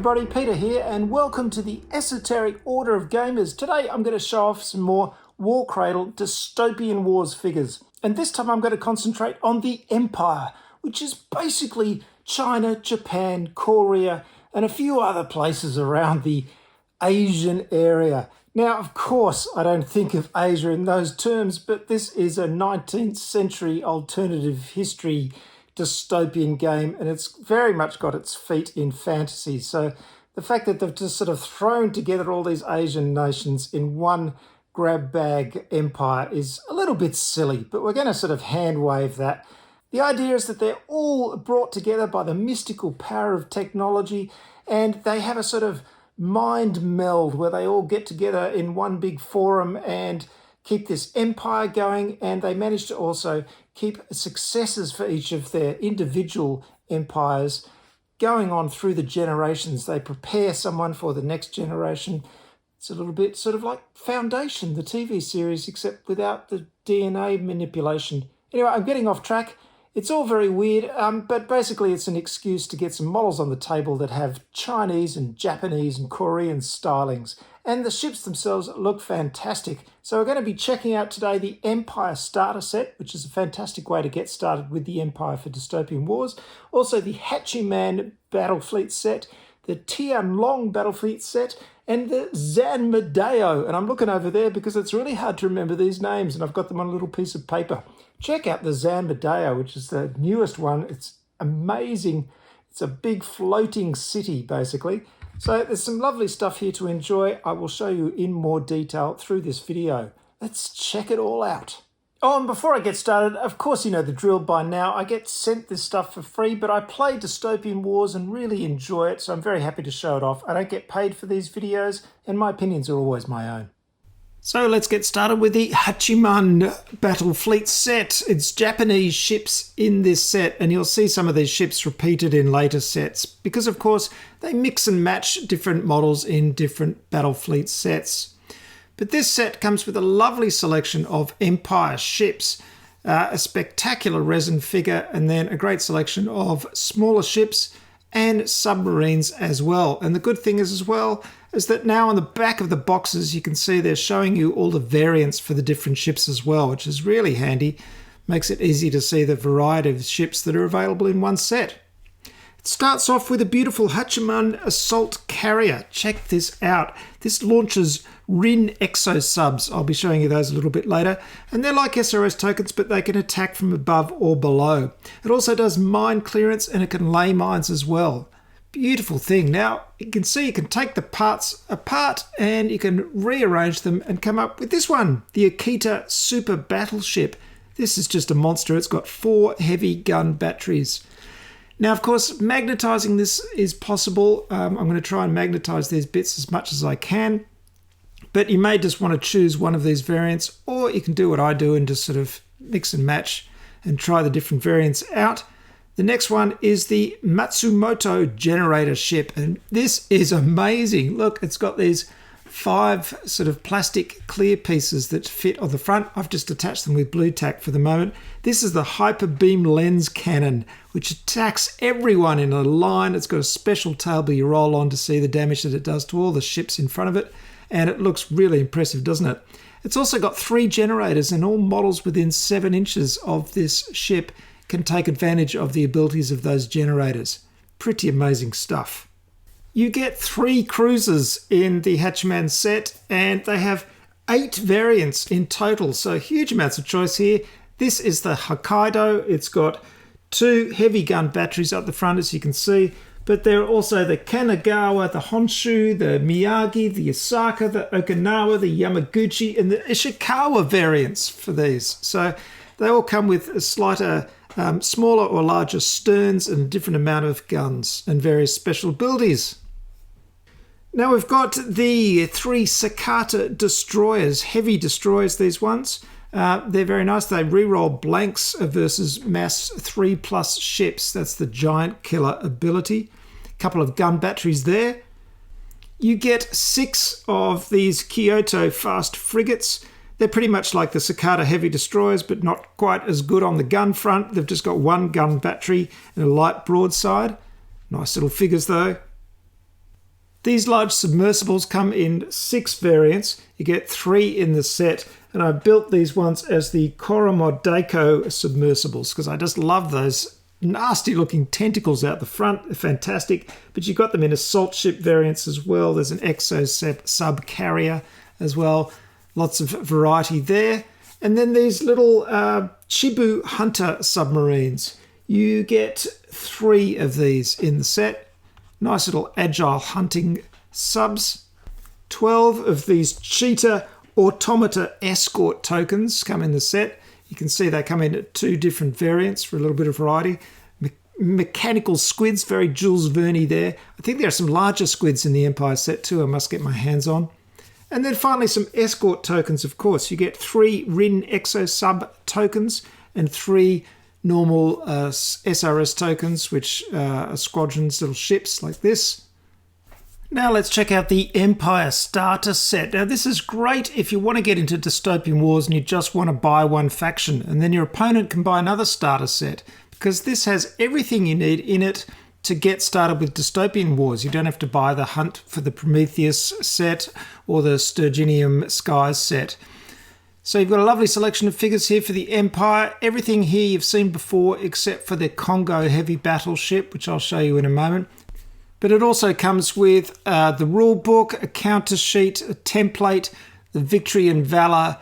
everybody, Peter here, and welcome to the Esoteric Order of Gamers. Today I'm going to show off some more War Cradle Dystopian Wars figures. And this time I'm going to concentrate on the Empire, which is basically China, Japan, Korea, and a few other places around the Asian area. Now, of course, I don't think of Asia in those terms, but this is a 19th century alternative history dystopian game, and it's very much got its feet in fantasy. So the fact that they've just sort of thrown together all these Asian nations in one grab bag empire is a little bit silly, but we're going to sort of hand wave that. The idea is that they're all brought together by the mystical power of technology, and they have a sort of mind meld where they all get together in one big forum and keep this empire going, and they manage to also keep successes for each of their individual empires going on through the generations. They prepare someone for the next generation. It's a little bit sort of like Foundation, the TV series, except without the DNA manipulation. Anyway, I'm getting off track. It's all very weird, but basically it's an excuse to get some models on the table that have Chinese and Japanese and Korean stylings. And the ships themselves look fantastic. So we're going to be checking out today the Empire Starter Set, which is a fantastic way to get started with the Empire for Dystopian Wars. Also the Hachiman Battlefleet Set, the Tianlong Battlefleet Set, and the Zanmadeo. And I'm looking over there because it's really hard to remember these names, and I've got them on a little piece of paper. Check out the Zanmadeo, which is the newest one. It's amazing. It's a big floating city, basically. So there's some lovely stuff here to enjoy. I will show you in more detail through this video. Let's check it all out. Oh, and before I get started, of course you know the drill by now. I get sent this stuff for free, but I play Dystopian Wars and really enjoy it, so I'm very happy to show it off. I don't get paid for these videos, and my opinions are always my own. So let's get started with the Hachiman Battlefleet set. It's Japanese ships in this set, and you'll see some of these ships repeated in later sets because, of course, they mix and match different models in different Battlefleet sets. But this set comes with a lovely selection of Empire ships, a spectacular resin figure, and then a great selection of smaller ships and submarines as well. And the good thing is as well is that now on the back of the boxes you can see they're showing you all the variants for the different ships as well, which is really handy. Makes it easy to see the variety of ships that are available in one set. It starts off with a beautiful Hachiman assault carrier. Check this out. This launches Rin exo subs. I'll be showing you those a little bit later. And they're like SRS tokens, but they can attack from above or below. It also does mine clearance, and it can lay mines as well. Beautiful thing. Now, you can see you can take the parts apart and you can rearrange them and come up with this one, the Akita Super Battleship. This is just a monster. It's got 4 heavy gun batteries. Now, of course, magnetizing this is possible. I'm going to try and magnetize these bits as much as I can, but you may just want to choose one of these variants, or you can do what I do and just sort of mix and match and try the different variants out. The next one is the Matsumoto generator ship, and this is amazing. Look, it's got these 5 sort of plastic clear pieces that fit on the front. I've just attached them with blue tack for the moment. This is the hyper beam lens cannon, which attacks everyone in a line. It's got a special table you roll on to see the damage that it does to all the ships in front of it, and it looks really impressive, doesn't it? It's also got 3 generators, and all models within 7 inches of this ship can take advantage of the abilities of those generators. Pretty amazing stuff. You get 3 cruisers in the Hachiman set, and they have 8 variants in total, so huge amounts of choice here. This is the Hokkaido. It's got 2 heavy gun batteries up the front, as you can see, but there are also the Kanagawa, the Honshu, the Miyagi, the Osaka, the Okinawa, the Yamaguchi, and the Ishikawa variants for these. So they all come with a slighter smaller or larger sterns and a different amount of guns and various special abilities. Now we've got the 3 Sakata destroyers, heavy destroyers, these ones. They're very nice. They reroll blanks versus mass 3+ ships. That's the giant killer ability. A couple of gun batteries there. You get 6 of these Kyoto fast frigates. They're pretty much like the Sakata heavy destroyers, but not quite as good on the gun front. They've just got 1 gun battery and a light broadside. Nice little figures though. These large submersibles come in 6 variants. You get 3 in the set, and I built these ones as the Koromodeko submersibles because I just love those nasty looking tentacles out the front. They're fantastic, but you've got them in assault ship variants as well. There's an exo sub carrier as well. Lots of variety there. And then these little Chibu Hunter submarines. You get 3 of these in the set. Nice little agile hunting subs. 12 of these Cheetah Automata Escort tokens come in the set. You can see they come in at 2 different variants for a little bit of variety. Mechanical squids, very Jules Verne there. I think there are some larger squids in the Empire set too I must get my hands on. And then finally some escort tokens, of course. You get 3 Rin Exo Sub tokens and 3 normal SRS tokens, which are squadrons, little ships like this. Now let's check out the Empire starter set. Now this is great if you want to get into Dystopian Wars and you just want to buy one faction, and then your opponent can buy another starter set, because this has everything you need in it to get started with Dystopian Wars. You don't have to buy the Hunt for the Prometheus set or the Sturginium Skies set. So you've got a lovely selection of figures here for the Empire. Everything here you've seen before except for the Congo heavy battleship, which I'll show you in a moment. But it also comes with the rule book, a counter sheet, a template, the Victory and Valor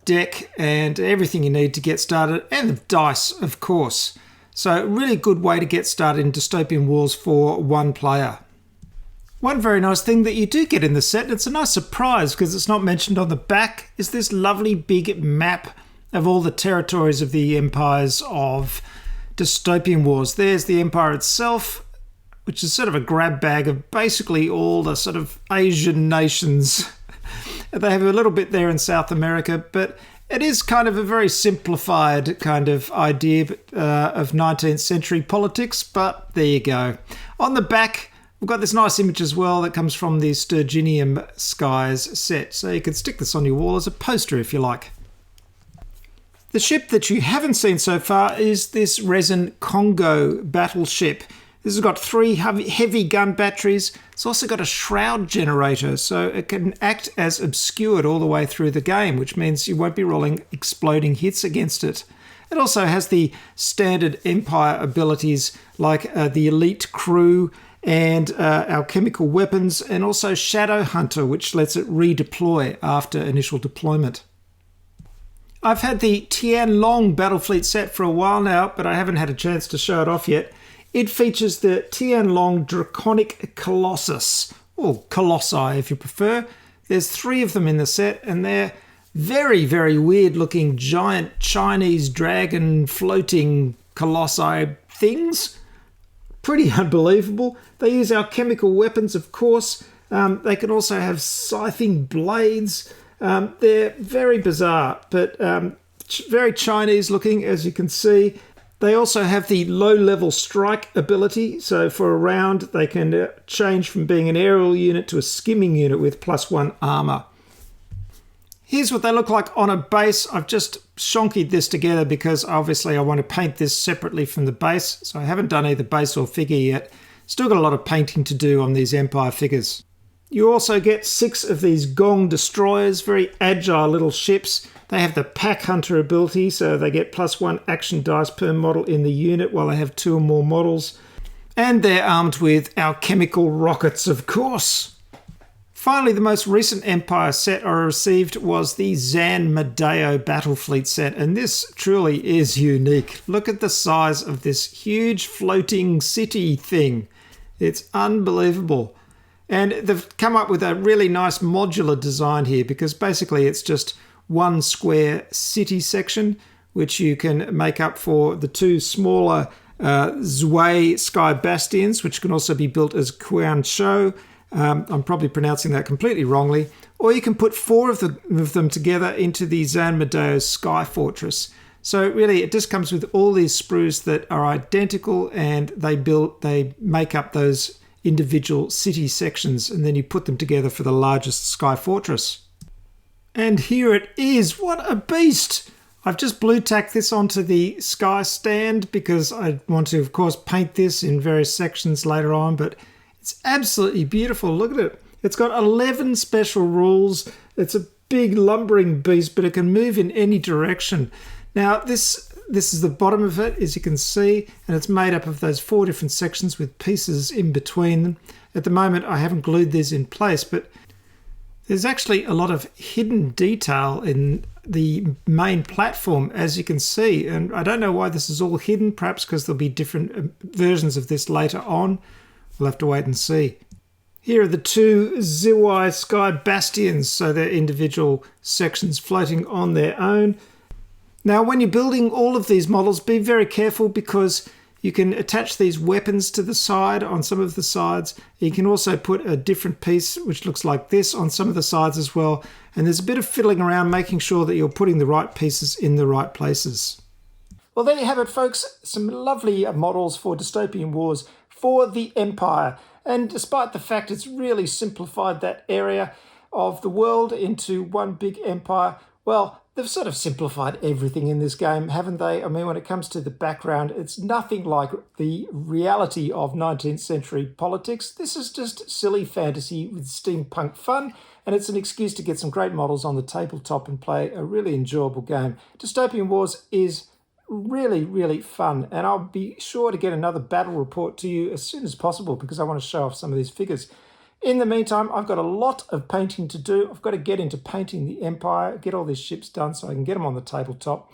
deck, and everything you need to get started, and the dice, of course. So a really good way to get started in Dystopian Wars for one player. One very nice thing that you do get in the set, and it's a nice surprise because it's not mentioned on the back, is this lovely big map of all the territories of the empires of Dystopian Wars. There's the empire itself, which is sort of a grab bag of basically all the sort of Asian nations. They have a little bit there in South America, but it is kind of a very simplified kind of idea of 19th century politics, but there you go. On the back, we've got this nice image as well that comes from the Sturginium Skies set, so you can stick this on your wall as a poster if you like. The ship that you haven't seen so far is this resin Congo battleship. This has got 3 heavy gun batteries. It's also got a shroud generator, so it can act as obscured all the way through the game, which means you won't be rolling exploding hits against it. It also has the standard Empire abilities like the elite crew and alchemical weapons, and also Shadow Hunter, which lets it redeploy after initial deployment. I've had the Tianlong Battlefleet set for a while now, but I haven't had a chance to show it off yet. It features the Tianlong Draconic Colossus, or Colossi if you prefer. There's 3 of them in the set, and they're very, very weird looking giant Chinese dragon floating colossi things. Pretty unbelievable. They use alchemical weapons, of course. They can also have scything blades. They're very bizarre, but very Chinese looking, as you can see. They also have the low-level strike ability, so for a round they can change from being an aerial unit to a skimming unit with +1 armour. Here's what they look like on a base. I've just shonkied this together because obviously I want to paint this separately from the base, so I haven't done either base or figure yet. Still got a lot of painting to do on these Empire figures. You also get 6 of these Gong destroyers, very agile little ships. They have the Pack Hunter ability, so they get +1 action dice per model in the unit while they have 2 or more models. And they're armed with alchemical rockets, of course. Finally, the most recent Empire set I received was the Zan Medeo Battlefleet set, and this truly is unique. Look at the size of this huge floating city thing. It's unbelievable. And they've come up with a really nice modular design here, because basically it's just one square city section, which you can make up for the 2 smaller Zhui Sky Bastions, which can also be built as Quanzhou. I'm probably pronouncing that completely wrongly. Or you can put 4 of them together into the Zan Medeo Sky Fortress. So really, it just comes with all these sprues that are identical, and they make up those individual city sections, and then you put them together for the largest Sky Fortress. And here it is. What a beast! I've just blue tacked this onto the Sky stand because I want to, of course, paint this in various sections later on, but It's absolutely beautiful. Look at it. It's got 11 special rules. It's a big lumbering beast, but it can move in any direction. Now, this is the bottom of it, as you can see, and it's made up of those 4 different sections with pieces in between them. At the moment, I haven't glued these in place, but there's actually a lot of hidden detail in the main platform, as you can see. And I don't know why this is all hidden, perhaps because there'll be different versions of this later on. We'll have to wait and see. Here are the 2 Ziwai Sky Bastions, so they're individual sections floating on their own. Now, when you're building all of these models, be very careful because you can attach these weapons to the side on some of the sides. You can also put a different piece, which looks like this, on some of the sides as well. And there's a bit of fiddling around, making sure that you're putting the right pieces in the right places. Well, there you have it, folks. Some lovely models for Dystopian Wars for the Empire. And despite the fact it's really simplified that area of the world into one big empire, well, they've sort of simplified everything in this game, haven't they? I mean, when it comes to the background, it's nothing like the reality of 19th century politics. This is just silly fantasy with steampunk fun, and it's an excuse to get some great models on the tabletop and play a really enjoyable game. Dystopian Wars is really, really fun, and I'll be sure to get another battle report to you as soon as possible because I want to show off some of these figures. In the meantime, I've got a lot of painting to do. I've got to get into painting the Empire, get all these ships done so I can get them on the tabletop.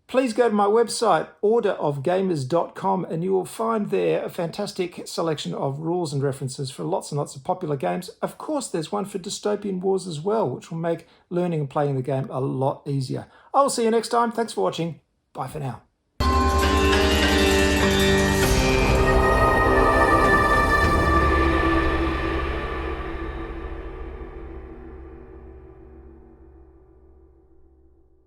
Please go to my website, orderofgamers.com, and you will find there a fantastic selection of rules and references for lots and lots of popular games. Of course, there's one for Dystopian Wars as well, which will make learning and playing the game a lot easier. I will see you next time. Thanks for watching. Bye for now.